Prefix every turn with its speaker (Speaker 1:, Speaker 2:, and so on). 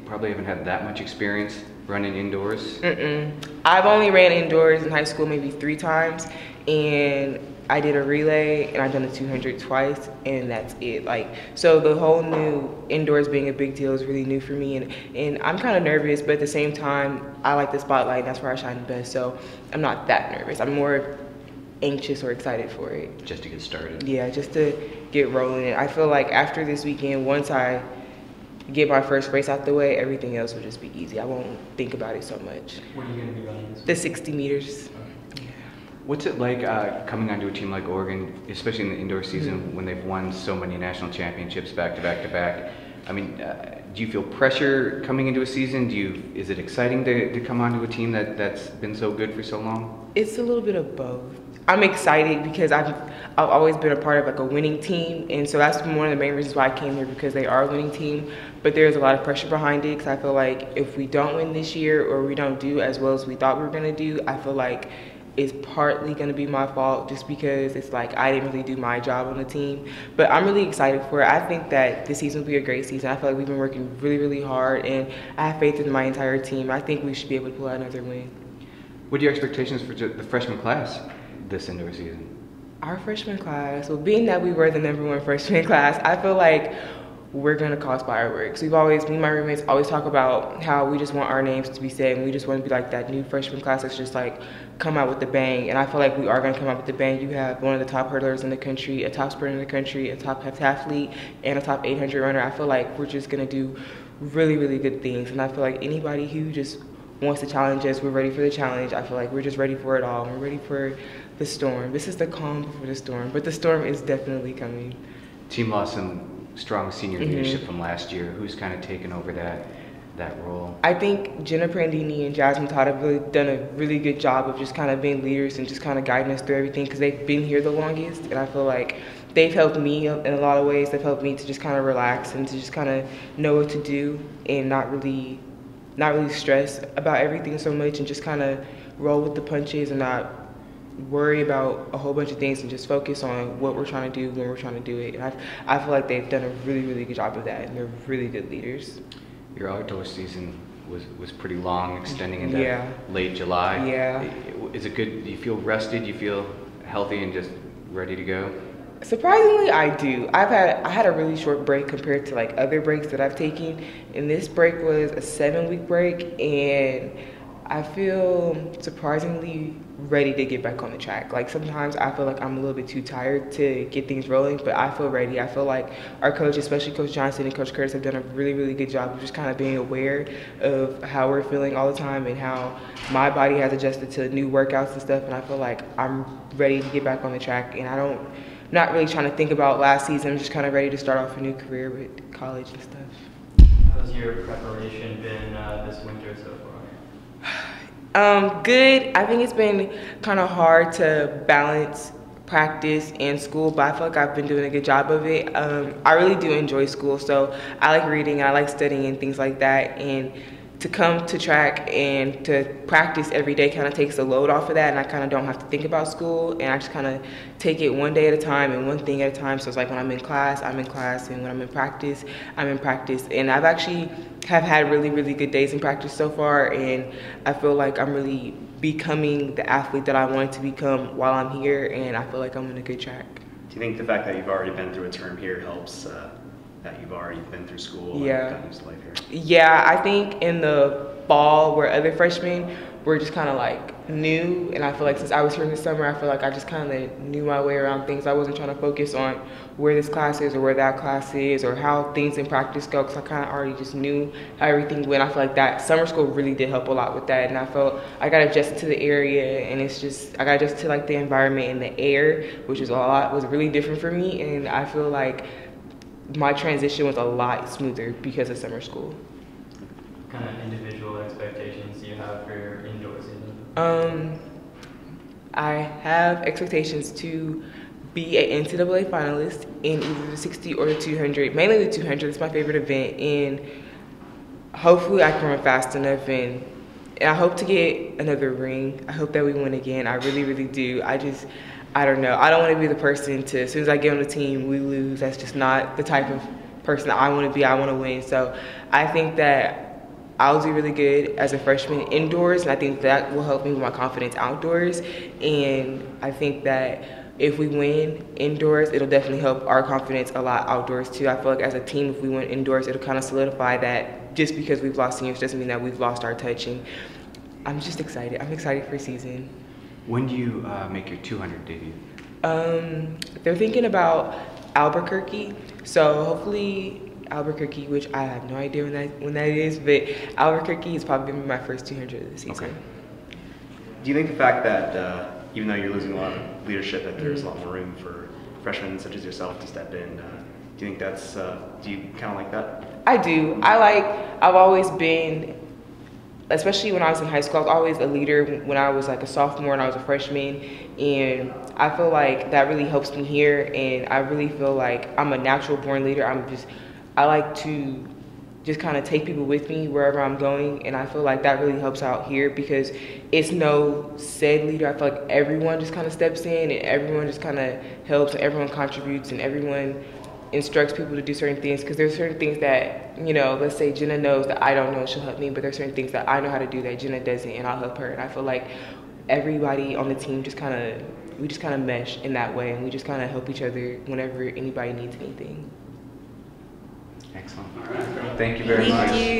Speaker 1: probably haven't had that much experience running indoors.
Speaker 2: I've only ran indoors in high school maybe 3 times, and I did a relay and I've done a 200 twice, and that's it. Like, so the whole new indoors being a big deal is really new for me, and I'm kind of nervous, but at the same time, I like the spotlight, and that's where I shine the best. So I'm not that nervous. I'm more anxious or excited for it.
Speaker 1: Just to get started.
Speaker 2: Yeah, just to get rolling. I feel like after this weekend, once I get my first race out the way, everything else will just be easy. I won't think about it so much.
Speaker 3: What are you going to be running this week?
Speaker 2: The 60 meters.
Speaker 1: What's it like coming onto a team like Oregon, especially in the indoor season, when they've won so many national championships back to back to back? I mean, do you feel pressure coming into a season? Is it exciting to come onto a team that's been so good for so long?
Speaker 2: It's a little bit of both. I'm excited because I've always been a part of like a winning team, and so that's one of the main reasons why I came here, because they are a winning team. But there's a lot of pressure behind it, because I feel like if we don't win this year, or we don't do as well as we thought we were gonna do, I feel like it's partly gonna be my fault, just because it's like I didn't really do my job on the team. But I'm really excited for it. I think that this season will be a great season. I feel like we've been working really, really hard, and I have faith in my entire team. I think we should be able to pull out another win.
Speaker 1: What are your expectations for the freshman class this indoor season?
Speaker 2: Our freshman class, well, being that we were the #1 freshman class, I feel like we're gonna cause fireworks. Me and my roommates always talk about how we just want our names to be said, and we just want to be like that new freshman class that's just like come out with the bang. And I feel like we are gonna come out with the bang. You have one of the top hurdlers in the country, a top sprinter in the country, a top heptathlete, and a top 800 runner. I feel like we're just gonna do really, really good things. And I feel like anybody who just wants to challenge us, we're ready for the challenge. I feel like we're just ready for it all. We're ready for the storm. This is the calm before the storm, but the storm is definitely coming.
Speaker 1: Team lost some strong senior leadership from last year. Who's kind of taken over that role?
Speaker 2: I think Jenna Prandini and Jasmine Todd have really done a really good job of just kind of being leaders and just kind of guiding us through everything, because they've been here the longest, and I feel like they've helped me in a lot of ways. They've helped me to just kind of relax and to just kind of know what to do and not really stress about everything so much, and just kind of roll with the punches and not worry about a whole bunch of things and just focus on what we're trying to do when we're trying to do it. And I feel like they've done a really, really good job of that, and they're really good leaders.
Speaker 1: Your outdoor season was pretty long, extending into late July.
Speaker 2: Yeah.
Speaker 1: Is it good? Do you feel rested? Do you feel healthy and just ready to go?
Speaker 2: Surprisingly, I do. I had a really short break compared to like other breaks that I've taken, and this break was a 7-week break, and I feel surprisingly ready to get back on the track. Like sometimes I feel like I'm a little bit too tired to get things rolling, but I feel ready. I feel like our coach, especially Coach Johnson and Coach Curtis, have done a really, really good job of just kind of being aware of how we're feeling all the time and how my body has adjusted to new workouts and stuff, and I feel like I'm ready to get back on the track, and I'm not really trying to think about last season. I'm just kind of ready to start off a new career with college and stuff.
Speaker 3: How's your preparation been this winter so far?
Speaker 2: Good. I think it's been kind of hard to balance practice and school, but I feel like I've been doing a good job of it. I really do enjoy school, so I like reading, I like studying and things like that, and to come to track and to practice every day kind of takes a load off of that, and I kind of don't have to think about school, and I just kind of take it one day at a time and one thing at a time. So it's like when I'm in class, I'm in class, and when I'm in practice, I'm in practice. And I've actually have had really, really good days in practice so far, and I feel like I'm really becoming the athlete that I wanted to become while I'm here, and I feel like I'm on a good track.
Speaker 4: Do you think the fact that you've already been through a term here helps, that you've already been through school and gotten used to life here?
Speaker 2: Yeah, I think in the fall where other freshmen were just kind of like new, and I feel like since I was here in the summer, I feel like I just kind of knew my way around things. I wasn't trying to focus on where this class is or where that class is or how things in practice go, because I kind of already just knew how everything went. I feel like that summer school really did help a lot with that, and I felt I got adjusted to the area, and it's just I got adjusted to like the environment and the air, which was really different for me, and I feel like my transition was a lot smoother because of summer school.
Speaker 3: What kind of individual expectations do you have for your indoor season?
Speaker 2: I have expectations to be an NCAA finalist in either the 60 or the 200, mainly the 200. It's my favorite event, and hopefully I can run fast enough, and I hope to get another ring. I hope that we win again. I really, really do. I don't know. I don't want to be the person to, as soon as I get on the team, we lose. That's just not the type of person that I want to be. I want to win. So I think that I'll do really good as a freshman indoors, and I think that will help me with my confidence outdoors. And I think that if we win indoors, it'll definitely help our confidence a lot outdoors too. I feel like as a team, if we win indoors, it'll kind of solidify that just because we've lost seniors doesn't mean that we've lost our touch. And I'm just excited. I'm excited for season.
Speaker 1: When do you make your 200 debut?
Speaker 2: They're thinking about Albuquerque, so hopefully Albuquerque, which I have no idea when that is, but Albuquerque is probably gonna be my first 200 of the season.
Speaker 4: Okay. Do you think the fact that even though you're losing a lot of leadership, that there's a lot more room for freshmen such as yourself to step in? Do you think that's, do you kind of like that?
Speaker 2: I do. I've always been, especially when I was in high school, I was always a leader when I was like a sophomore and I was a freshman. And I feel like that really helps me here. And I really feel like I'm a natural born leader. I like to just kind of take people with me wherever I'm going. And I feel like that really helps out here because it's no said leader. I feel like everyone just kind of steps in and everyone just kind of helps and everyone contributes and everyone instructs people to do certain things, because there's certain things that, you know, let's say Jenna knows that I don't know, she'll help me, but there's certain things that I know how to do that Jenna doesn't, and I'll help her. And I feel like everybody on the team we just kind of mesh in that way, and we just kind of help each other whenever anybody needs anything.
Speaker 1: Excellent. Thank you very much.
Speaker 2: Thank you.